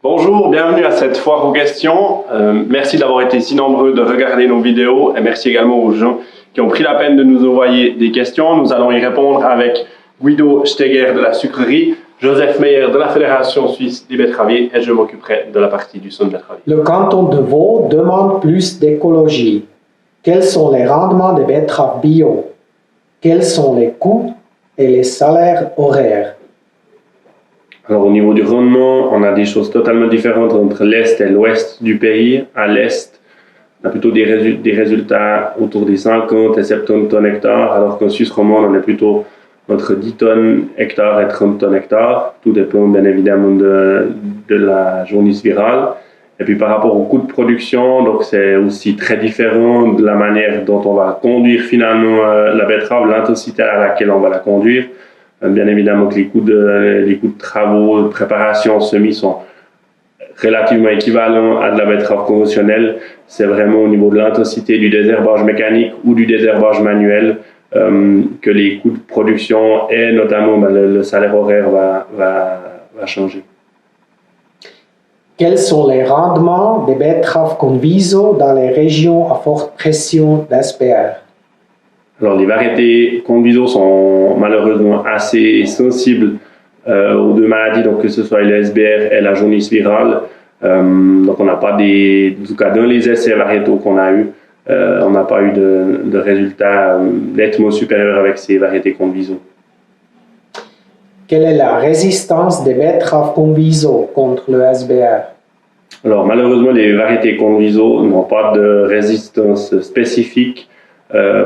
Bonjour, bienvenue à cette foire aux questions. Merci d'avoir été si nombreux de regarder nos vidéos et merci également aux gens qui ont pris la peine de nous envoyer des questions. Nous allons y répondre avec Guido Steger de la sucrerie, Joseph Meyer de la Fédération suisse des betteraviers et je m'occuperai de la partie du son betteravier. Le canton de Vaud demande plus d'écologie. Quels sont les rendements des betteraves bio? Quels sont les coûts et les salaires horaires? Alors au niveau du rendement, on a des choses totalement différentes entre l'Est et l'Ouest du pays. À l'Est, on a plutôt des résultats autour des 50 et 70 tonnes hectares, alors qu'en Suisse romande, on est plutôt entre 10 tonnes hectares et 30 tonnes hectares. Tout dépend bien évidemment de la jaunisse virale. Et puis par rapport au coût de production, donc c'est aussi très différent de la manière dont on va conduire finalement la betterave, l'intensité à laquelle on va la conduire. Bien évidemment que les coûts de travaux, de préparation, semis sont relativement équivalents à de la betterave conventionnelle. C'est vraiment au niveau de l'intensité du désherbage mécanique ou du désherbage manuel que les coûts de production et notamment le salaire horaire va changer. Quels sont les rendements des betteraves Conviso dans les régions à forte pression d'SPR? Alors, les variétés Conviso sont malheureusement assez sensibles aux deux maladies, donc que ce soit le SBR et la jaunisse virale. Donc, on n'a pas en tout cas dans les essais variétaux qu'on a eu, on n'a pas eu de résultats nettement supérieurs avec ces variétés Conviso. Quelle est la résistance des betteraves Conviso contre le SBR? Alors, malheureusement, les variétés Conviso n'ont pas de résistance spécifique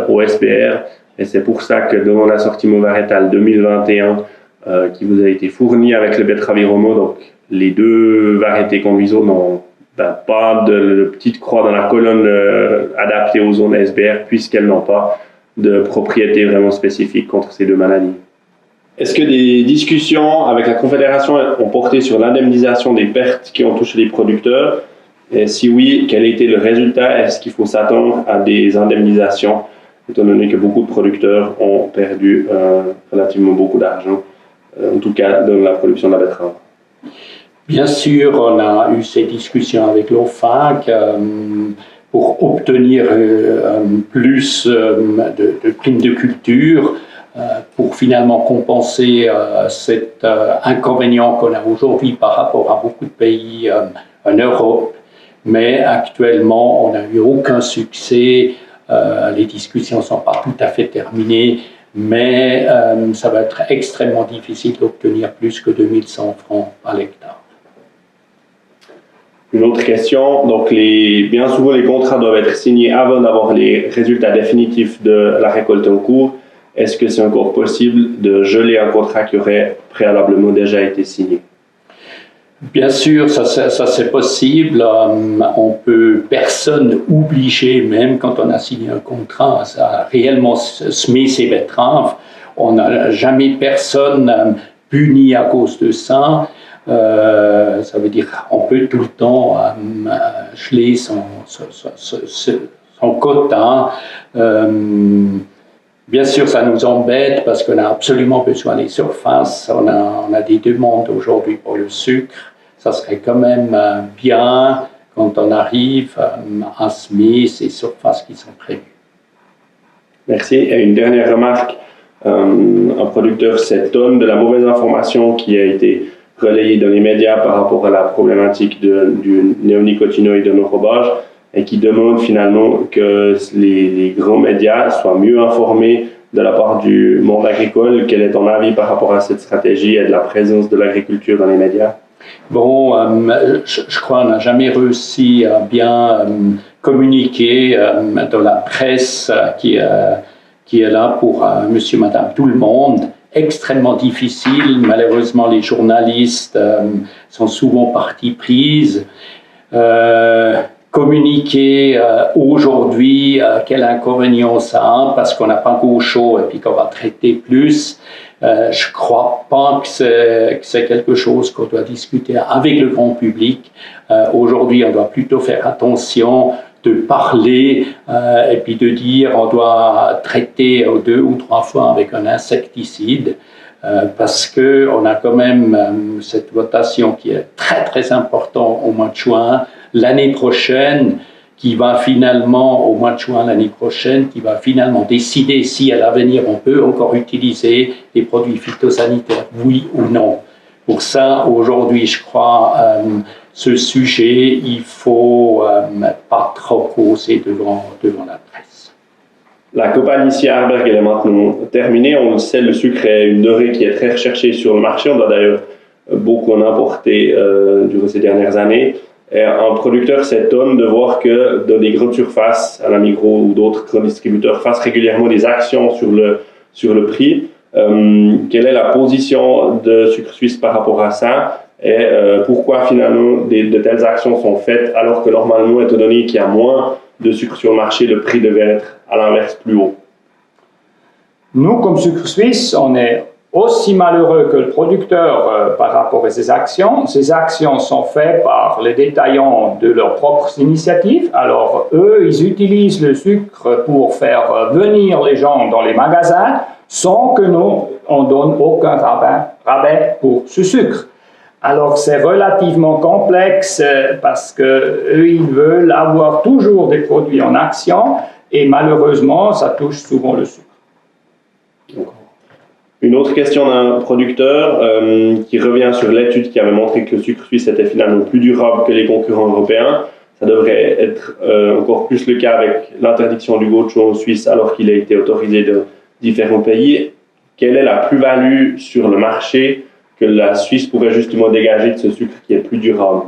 au SBR et c'est pour ça que dans l'assortiment variétal 2021 qui vous a été fourni avec le betteravier Romo, donc les deux variétés Conviso n'ont pas de petite croix dans la colonne adaptée aux zones SBR puisqu'elles n'ont pas de propriétés vraiment spécifiques contre ces deux maladies. Est-ce que des discussions avec la Confédération ont porté sur l'indemnisation des pertes qui ont touché les producteurs? Et si oui, quel a été le résultat? Est-ce qu'il faut s'attendre à des indemnisations, étant donné que beaucoup de producteurs ont perdu relativement beaucoup d'argent, en tout cas dans la production de la betterave? Bien sûr, on a eu ces discussions avec l'OFAC pour obtenir plus de primes de culture, pour finalement compenser cet inconvénient qu'on a aujourd'hui par rapport à beaucoup de pays en Europe. Mais actuellement, on n'a eu aucun succès. Les discussions ne sont pas tout à fait terminées, mais ça va être extrêmement difficile d'obtenir plus que 2100 francs à l'hectare. Une autre question, donc bien souvent les contrats doivent être signés avant d'avoir les résultats définitifs de la récolte en cours. Est-ce que c'est encore possible de geler un contrat qui aurait préalablement déjà été signé? Bien sûr, ça c'est possible. On peut personne obliger, même quand on a signé un contrat, à réellement semer ses betteraves. On n'a jamais personne puni à cause de ça. Ça veut dire on peut tout le temps geler son quota. Bien sûr, ça nous embête parce qu'on a absolument besoin des surfaces. On a des demandes aujourd'hui pour le sucre. Ça serait quand même bien quand on arrive à semer ces surfaces qui sont prévues. Merci. Et une dernière remarque. Un producteur s'étonne de la mauvaise information qui a été relayée dans les médias par rapport à la problématique du néonicotinoïde en enrobage et qui demande finalement que les grands médias soient mieux informés de la part du monde agricole. Quel est ton avis par rapport à cette stratégie et de la présence de l'agriculture dans les médias? Bon, je crois qu'on n'a jamais réussi à bien communiquer dans la presse qui est là pour monsieur, madame, tout le monde. Extrêmement difficile. Malheureusement, les journalistes sont souvent partie prise. Communiquer aujourd'hui quel inconvénient ça a parce qu'on n'a pas d'eau chaude et puis qu'on va traiter plus. Je ne crois pas que c'est quelque chose qu'on doit discuter avec le grand public. Aujourd'hui, on doit plutôt faire attention de parler et puis de dire on doit traiter 2 ou 3 fois avec un insecticide. parce qu'on a quand même cette votation qui est très très importante au mois de juin. L'année prochaine, qui va finalement, au mois de juin l'année prochaine, qui va finalement décider si à l'avenir on peut encore utiliser des produits phytosanitaires, oui ou non. Pour ça, aujourd'hui, je crois, ce sujet, il ne faut pas trop causer devant la presse. La Copa Alicia Arberg, elle est maintenant terminée. On le sait, le sucre est une denrée qui est très recherchée sur le marché. On doit d'ailleurs beaucoup en importer durant ces dernières années. Et un producteur s'étonne de voir que dans des grandes surfaces, à la Migros ou d'autres grands distributeurs, fassent régulièrement des actions sur le prix. Quelle est la position de Sucre Suisse par rapport à ça et pourquoi finalement de telles actions sont faites alors que normalement, étant donné qu'il y a moins de sucre sur le marché, le prix devait être à l'inverse plus haut? Nous, comme Sucre Suisse, on est aussi malheureux que le producteur par rapport à ces actions. Ces actions sont faites par les détaillants de leurs propres initiatives. Alors, eux, ils utilisent le sucre pour faire venir les gens dans les magasins sans que nous, on donne aucun rabais pour ce sucre. Alors, c'est relativement complexe parce qu'eux, ils veulent avoir toujours des produits en action et malheureusement, ça touche souvent le sucre. Une autre question d'un producteur qui revient sur l'étude qui avait montré que le sucre suisse était finalement plus durable que les concurrents européens. Ça devrait être encore plus le cas avec l'interdiction du gaucho en Suisse alors qu'il a été autorisé dans différents pays. Quelle est la plus-value sur le marché que la Suisse pourrait justement dégager de ce sucre qui est plus durable?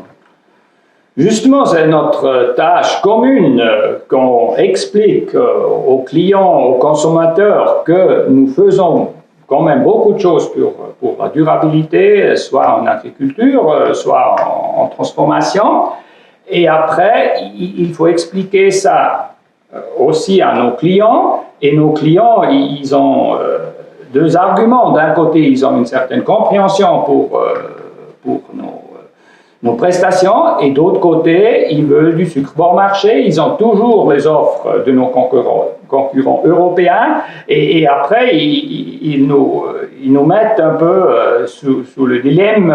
Justement, c'est notre tâche commune qu'on explique aux clients, aux consommateurs que nous faisons quand même beaucoup de choses pour la durabilité, soit en agriculture, soit en transformation. Et après, il faut expliquer ça aussi à nos clients. Et nos clients, ils ont deux arguments. D'un côté, ils ont une certaine compréhension pour nos prestations, et d'autre côté, ils veulent du sucre bon marché. Ils ont toujours les offres de nos concurrents européens, et après, ils nous mettent un peu sous le dilemme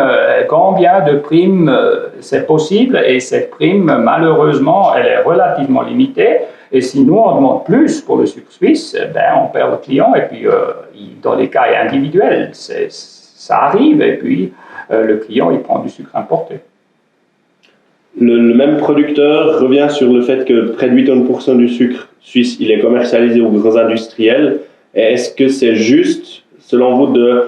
combien de primes c'est possible, et cette prime, malheureusement, elle est relativement limitée. Et si nous, on demande plus pour le sucre suisse, ben, on perd le client, et puis dans les cas individuels, ça arrive, et puis le client, il prend du sucre importé. Le même producteur revient sur le fait que près de 80% du sucre suisse, il est commercialisé aux grands industriels. Est-ce que c'est juste, selon vous, de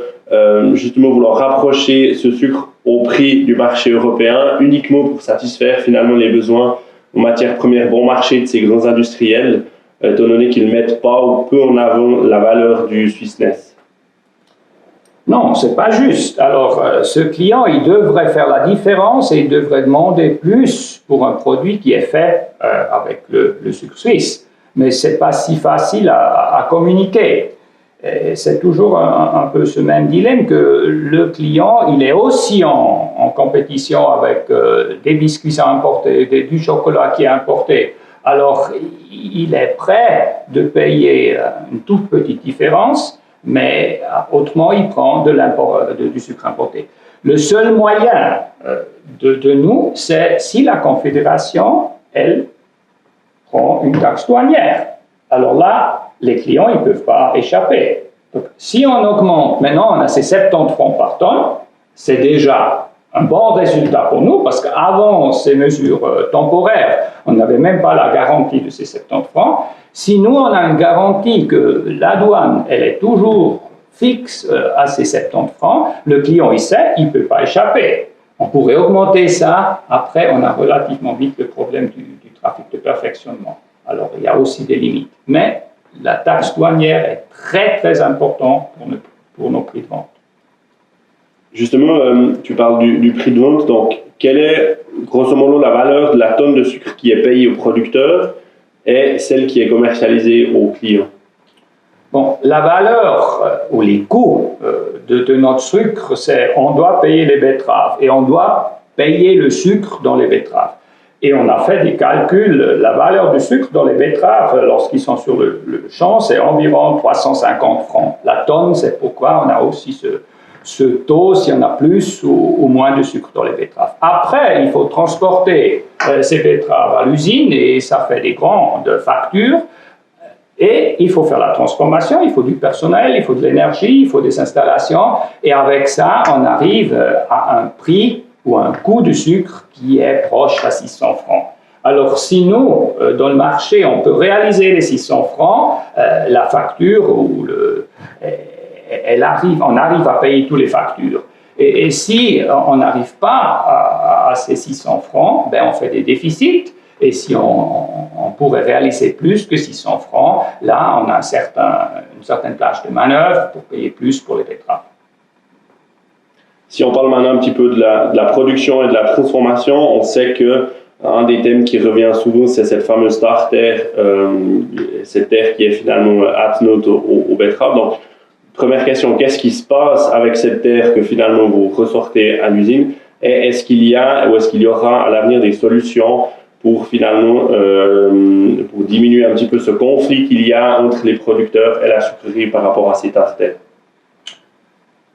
justement vouloir rapprocher ce sucre au prix du marché européen uniquement pour satisfaire finalement les besoins en matières premières bon marché de ces grands industriels, étant donné qu'ils ne mettent pas ou peu en avant la valeur du Swissness? Non, ce n'est pas juste. Alors, ce client, il devrait faire la différence et il devrait demander plus pour un produit qui est fait avec le sucre suisse. Mais ce n'est pas si facile à communiquer. C'est toujours un peu ce même dilemme que le client, il est aussi en compétition avec des biscuits à importer, du chocolat qui est importé. Alors, il est prêt de payer une toute petite différence, mais autrement, il prend du sucre importé. Le seul moyen de nous, c'est si la Confédération, elle, prend une taxe douanière. Alors là, les clients, ils ne peuvent pas échapper. Donc, si on augmente, maintenant on a ces 70 francs par tonne, c'est déjà un bon résultat pour nous, parce qu'avant ces mesures temporaires, on n'avait même pas la garantie de ces 70 francs. Si nous, on a une garantie que la douane, elle est toujours fixe à ces 70 francs, le client, il sait, il ne peut pas échapper. On pourrait augmenter ça, après, on a relativement vite le problème du trafic de perfectionnement. Alors, il y a aussi des limites. Mais la taxe douanière est très, très importante pour nos prix de vente. Justement, tu parles du prix de vente. Donc, quelle est, grosso modo, la valeur de la tonne de sucre qui est payée au producteur et celle qui est commercialisée aux clients? Bon, la valeur ou les coûts de notre sucre, c'est on doit payer les betteraves et on doit payer le sucre dans les betteraves. Et on a fait des calculs, la valeur du sucre dans les betteraves, lorsqu'ils sont sur le champ, c'est environ 350 francs. La tonne, c'est pourquoi on a aussi ce taux, s'il y en a plus ou moins de sucre dans les betteraves. Après, il faut transporter ces betteraves à l'usine et ça fait des grandes factures. Et il faut faire la transformation, il faut du personnel, il faut de l'énergie, il faut des installations. Et avec ça, on arrive à un prix ou un coût du sucre qui est proche à 600 francs. Alors si nous, dans le marché, on peut réaliser les 600 francs, la facture, on arrive à payer toutes les factures. Et si on n'arrive pas à ces 600 francs, ben on fait des déficits. Et si on pourrait réaliser plus que 600 francs, là, on a une certaine plage de manœuvre pour payer plus pour les betteraves. Si on parle maintenant un petit peu de la production et de la transformation, on sait que un des thèmes qui revient souvent, c'est cette fameuse terre, cette terre qui est finalement attenante aux betteraves. Donc, première question, qu'est-ce qui se passe avec cette terre que finalement vous ressortez à l'usine? Et est-ce qu'il y a ou est-ce qu'il y aura à l'avenir des solutions pour finalement pour diminuer un petit peu ce conflit qu'il y a entre les producteurs et la sucrerie par rapport à ces terres?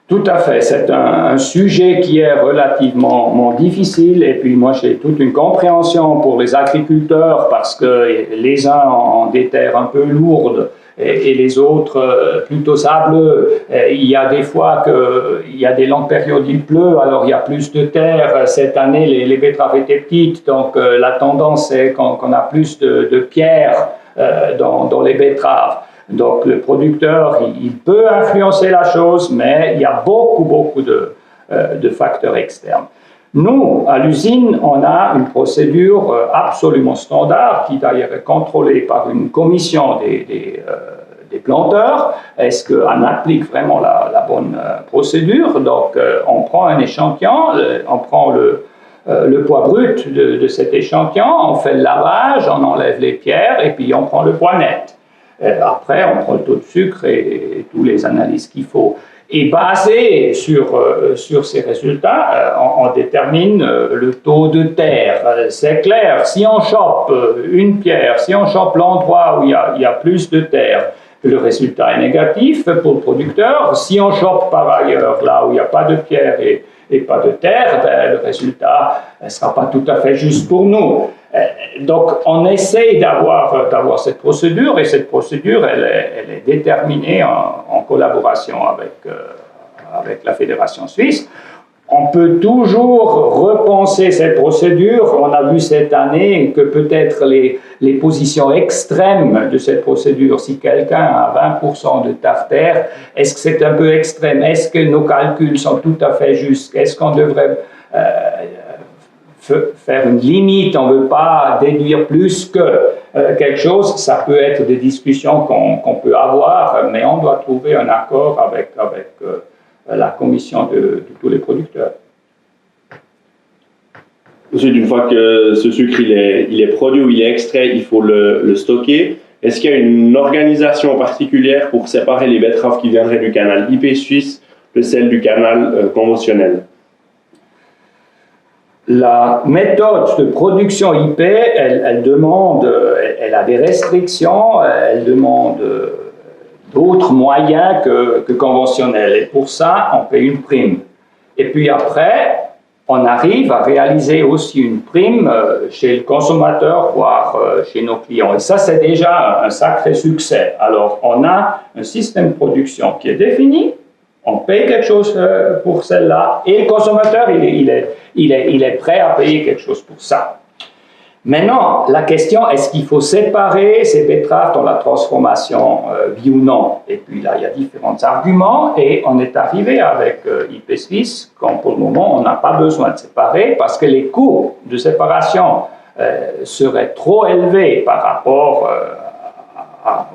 Tout à fait, c'est un sujet qui est relativement difficile et puis moi j'ai toute une compréhension pour les agriculteurs parce que les uns ont des terres un peu lourdes et les autres plutôt sableux. Il y a des fois il y a des longues périodes il pleut, alors il y a plus de terre. Cette année les betteraves étaient petites, donc la tendance c'est qu'on a plus de pierres dans les betteraves. Donc le producteur, il peut influencer la chose, mais il y a beaucoup de facteurs externes. Nous, à l'usine, on a une procédure absolument standard qui d'ailleurs est contrôlée par une commission des planteurs. Est-ce qu'on applique vraiment la bonne procédure? Donc on prend un échantillon, on prend le poids brut de cet échantillon, on fait le lavage, on enlève les pierres et puis on prend le poids net. Après, on prend le taux de sucre et toutes les analyses qu'il faut. Et basé sur ces résultats, on détermine le taux de terre. C'est clair, si on chope une pierre, si on chope l'endroit où il y a plus de terre, le résultat est négatif pour le producteur. Si on chope par ailleurs là où il n'y a pas de pierre et pas de terre, ben, le résultat ne sera pas tout à fait juste pour nous. Donc, on essaye d'avoir cette procédure et cette procédure, elle est déterminée en collaboration avec la Fédération suisse. On peut toujours repenser cette procédure. On a vu cette année que peut-être les positions extrêmes de cette procédure, si quelqu'un a 20% de tartare, est-ce que c'est un peu extrême? Est-ce que nos calculs sont tout à fait justes? Est-ce qu'on devrait faire une limite? On ne veut pas déduire plus que quelque chose. Ça peut être des discussions qu'on peut avoir, mais on doit trouver un accord avec la commission de tous les producteurs. Ensuite, une fois que ce sucre il est produit ou il est extrait, il faut le stocker. Est-ce qu'il y a une organisation particulière pour séparer les betteraves qui viendraient du canal IP suisse de celles du canal conventionnel? La méthode de production IP, elle a des restrictions, elle demande d'autres moyens que conventionnels. Et pour ça, on paye une prime. Et puis après, on arrive à réaliser aussi une prime chez le consommateur, voire chez nos clients. Et ça, c'est déjà un sacré succès. Alors, on a un système de production qui est défini, on paye quelque chose pour celle-là, et le consommateur, il est prêt à payer quelque chose pour ça. Maintenant, la question, est-ce qu'il faut séparer ces betteraves dans la transformation, oui ou non? Et puis là, il y a différents arguments et on est arrivé avec IP Suisse quand pour le moment, on n'a pas besoin de séparer parce que les coûts de séparation seraient trop élevés par rapport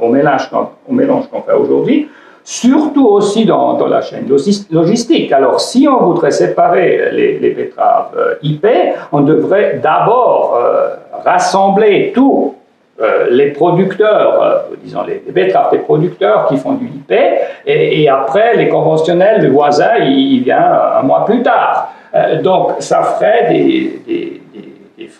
au mélange qu'on fait aujourd'hui, surtout aussi dans la chaîne logistique. Alors, si on voudrait séparer les betteraves IP, on devrait d'abord rassembler tous les producteurs, disons les betteraves des producteurs qui font du IP, et après, les conventionnels, le voisin, il vient un mois plus tard. Donc, ça ferait des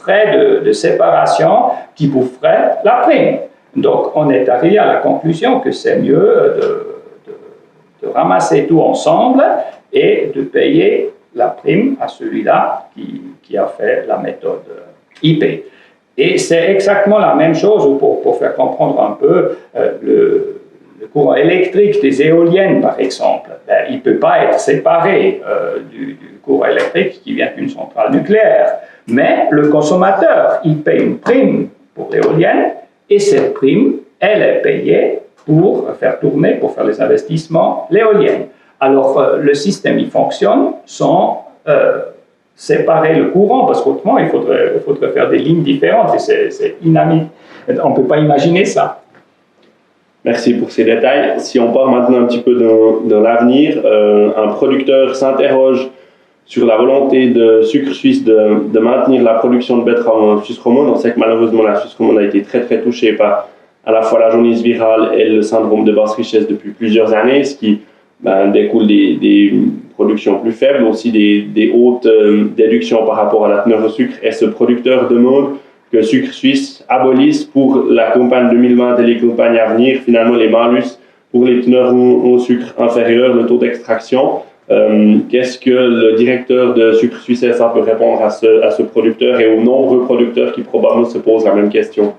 frais de séparation qui vous feraient la prime. Donc, on est arrivé à la conclusion que c'est mieux de ramasser tout ensemble et de payer la prime à celui-là qui a fait la méthode IP. Et c'est exactement la même chose pour faire comprendre un peu le courant électrique des éoliennes, par exemple. Il ne peut pas être séparé du courant électrique qui vient d'une centrale nucléaire. Mais le consommateur, il paye une prime pour l'éolienne et cette prime, elle est payée pour faire tourner, pour faire les investissements, l'éolienne. Alors, le système, il fonctionne sans séparer le courant, parce qu'autrement, il faudrait faire des lignes différentes et c'est inanimé. On ne peut pas imaginer ça. Merci pour ces détails. Si on part maintenant un petit peu dans l'avenir, un producteur s'interroge sur la volonté de Sucre Suisse de maintenir la production de betteraves en Suisse romande. On sait que malheureusement, la Suisse romande a été très très touchée par à la fois la jaunisse virale et le syndrome de basse richesse depuis plusieurs années, ce qui découle des productions plus faibles, aussi des hautes déductions par rapport à la teneur au sucre. Et ce producteur demande que Sucre Suisse abolisse pour la campagne 2020 et les campagnes à venir, finalement, les malus pour les teneurs au sucre inférieur, le taux d'extraction. Qu'est-ce que le directeur de Sucre Suisse SA peut répondre à ce producteur et aux nombreux producteurs qui probablement se posent la même question?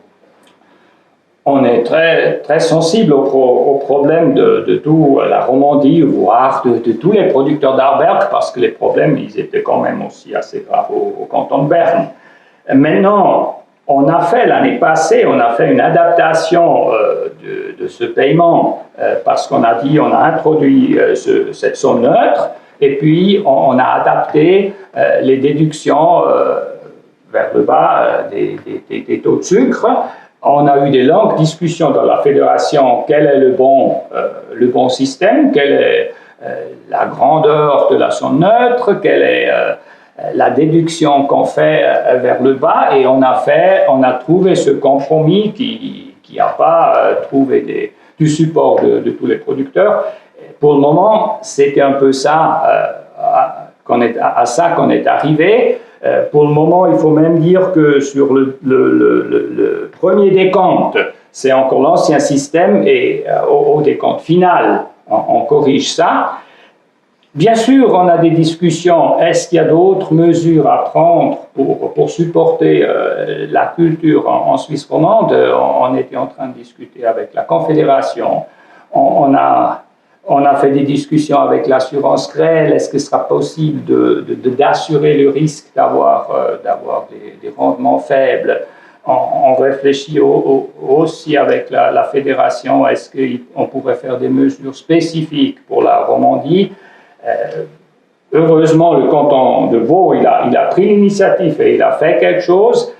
On est très, très sensible au problème de tout la Romandie, voire de tous les producteurs d'Arberg, parce que les problèmes, ils étaient quand même aussi assez graves au canton de Berne. Maintenant, on a fait l'année passée, on a fait une adaptation de ce paiement parce qu'on a dit, on a introduit cette somme neutre et puis on a adapté les déductions vers le bas des taux de sucre. On a eu des longues discussions dans la fédération, quel est le bon système, quelle est la grandeur de la somme neutre, quelle est la déduction qu'on fait vers le bas, et on a trouvé ce compromis qui n'a pas trouvé du support de tous les producteurs. Pour le moment, c'était un peu ça, à ça qu'on est arrivé. Pour le moment, il faut même dire que sur le premier décompte, c'est encore l'ancien système, et au décompte final, on corrige ça. Bien sûr, on a des discussions. Est-ce qu'il y a d'autres mesures à prendre pour supporter la culture en Suisse romande? On était en train de discuter avec la Confédération. On a fait des discussions avec l'assurance CREL. Est-ce que ce sera possible d'assurer le risque d'avoir des rendements faibles? On réfléchit aussi avec la Fédération. Est-ce qu'on pourrait faire des mesures spécifiques pour la Romandie? Heureusement, le canton de Vaud, il a pris l'initiative et il a fait quelque chose.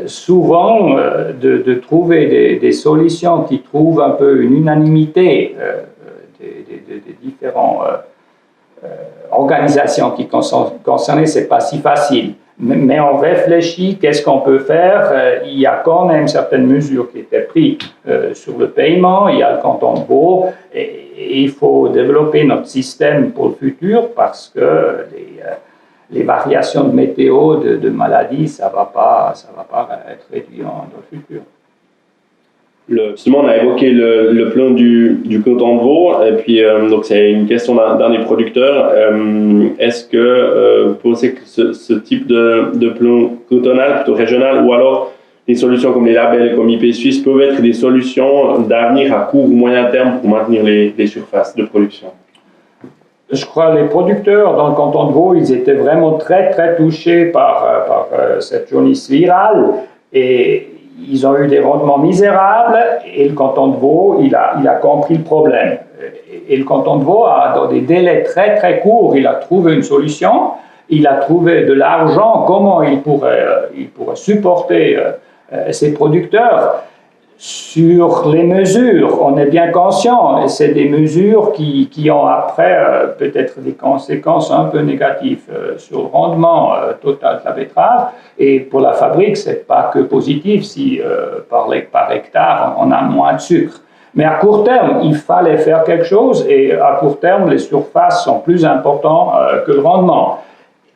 Souvent, de trouver des solutions qui trouvent un peu une unanimité des différentes organisations qui concernées, c'est pas si facile. Mais on réfléchit, qu'est-ce qu'on peut faire? Il y a quand même certaines mesures qui étaient prises sur le paiement. Il y a le canton de Vaud et il faut développer notre système pour le futur parce que les variations de météo, de maladies, ça va pas être réduit dans le futur. Justement, on a évoqué le plan du canton de Vaud, et puis donc c'est une question d'un des producteurs. Est-ce que vous pensez que ce type de plan cantonal, plutôt régional, ou alors des solutions comme les labels, comme IP Suisse, peuvent être des solutions d'avenir à court ou moyen terme pour maintenir les surfaces de production? Je crois que les producteurs dans le canton de Vaud, ils étaient vraiment très, très touchés par cette jaunisse virale, et ils ont eu des rendements misérables, et le canton de Vaud, il a compris le problème. Et le canton de Vaud, dans des délais très très courts, il a trouvé une solution, il a trouvé de l'argent, comment il pourrait supporter ces producteurs. Sur les mesures, on est bien conscient, et c'est des mesures qui ont après peut-être des conséquences un peu négatives sur le rendement total de la betterave, et pour la fabrique, c'est pas que positif si par hectare on a moins de sucre. Mais à court terme, il fallait faire quelque chose, et à court terme, les surfaces sont plus importantes que le rendement.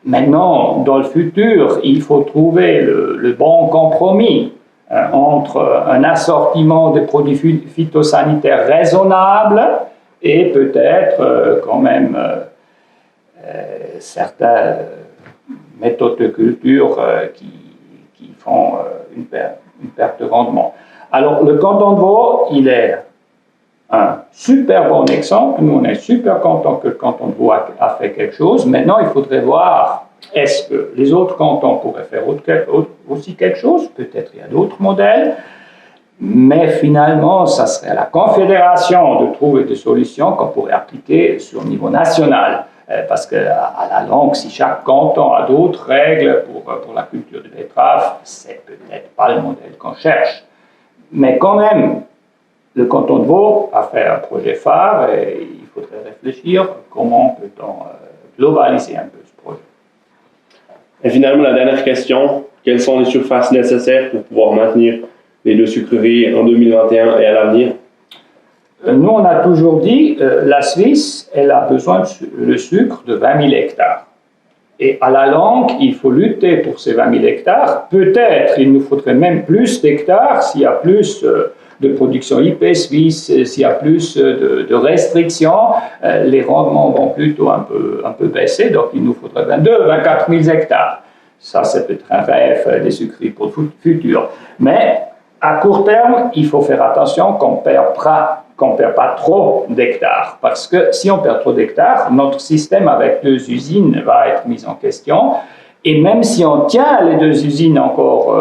Maintenant, dans le futur, il faut trouver le bon compromis entre un assortiment de produits phytosanitaires raisonnable et peut-être quand même certaines méthodes de culture qui font une perte de rendement. Alors, le canton de Vaud, il est un super bon exemple. Nous, on est super contents que le canton de Vaud a fait quelque chose. Maintenant, il faudrait voir, est-ce que les autres cantons pourraient faire aussi quelque chose? Peut-être il y a d'autres modèles. Mais finalement, ça serait à la Confédération de trouver des solutions qu'on pourrait appliquer sur le niveau national. Parce qu'à la longue, si chaque canton a d'autres règles pour la culture de betterave, c'est peut-être pas le modèle qu'on cherche. Mais quand même, le canton de Vaud a fait un projet phare et il faudrait réfléchir comment peut-on globaliser un peu ce projet. Et finalement, la dernière question, quelles sont les surfaces nécessaires pour pouvoir maintenir les 2 sucreries en 2021 et à l'avenir? Nous, on a toujours dit la Suisse, elle a besoin de sucre de 20 000 hectares. Et à la longue, il faut lutter pour ces 20 000 hectares. Peut-être il nous faudrait même plus d'hectares s'il y a plus de production IP suisse, s'il y a plus de restrictions, les rendements vont plutôt un peu baisser, donc il nous faudrait 24 000 hectares. Ça, c'est peut-être un rêve des sucreries pour le futur. Mais à court terme, il faut faire attention qu'on ne perd pas trop d'hectares, parce que si on perd trop d'hectares, notre système avec 2 usines va être mis en question, et même si on tient les 2 usines encore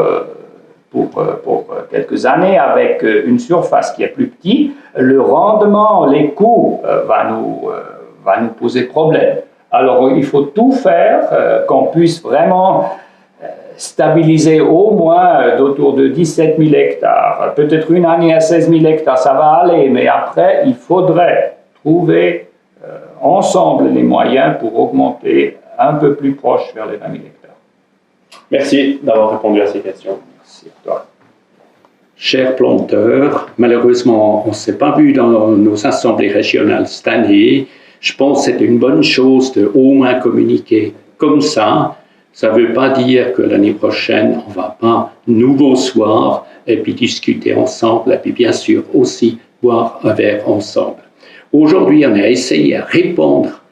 pour quelques années avec une surface qui est plus petite, le rendement, les coûts va nous poser problème. Alors il faut tout faire qu'on puisse vraiment stabiliser au moins d'autour de 17 000 hectares. Peut-être une année à 16 000 hectares, ça va aller, mais après, il faudrait trouver ensemble les moyens pour augmenter un peu plus proche vers les 20 000 hectares. Merci d'avoir répondu à ces questions. Merci à toi. Chers planteurs, malheureusement, on ne s'est pas vu dans nos assemblées régionales cette année. Je pense que c'est une bonne chose de au moins communiquer comme ça. Ça ne veut pas dire que l'année prochaine, on ne va pas nouveau soir et puis discuter ensemble et puis bien sûr aussi boire un verre ensemble. Aujourd'hui, on a essayé à répondre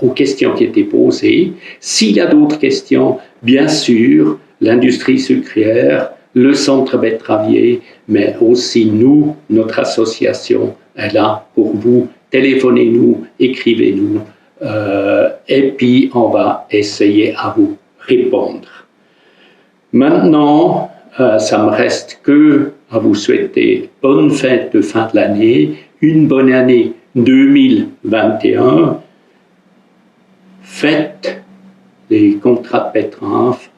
aux questions qui étaient posées. S'il y a d'autres questions, bien sûr, l'industrie sucrière, le centre betteravier, mais aussi nous, notre association est là pour vous. Téléphonez-nous, écrivez-nous et puis on va essayer à vous répondre. Maintenant, ça me reste que à vous souhaiter bonne fête de fin de l'année, une bonne année 2021. Faites les contrats de betterave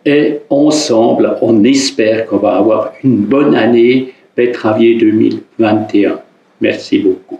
et ensemble, on espère qu'on va avoir une bonne année betteravier 2021. Merci beaucoup.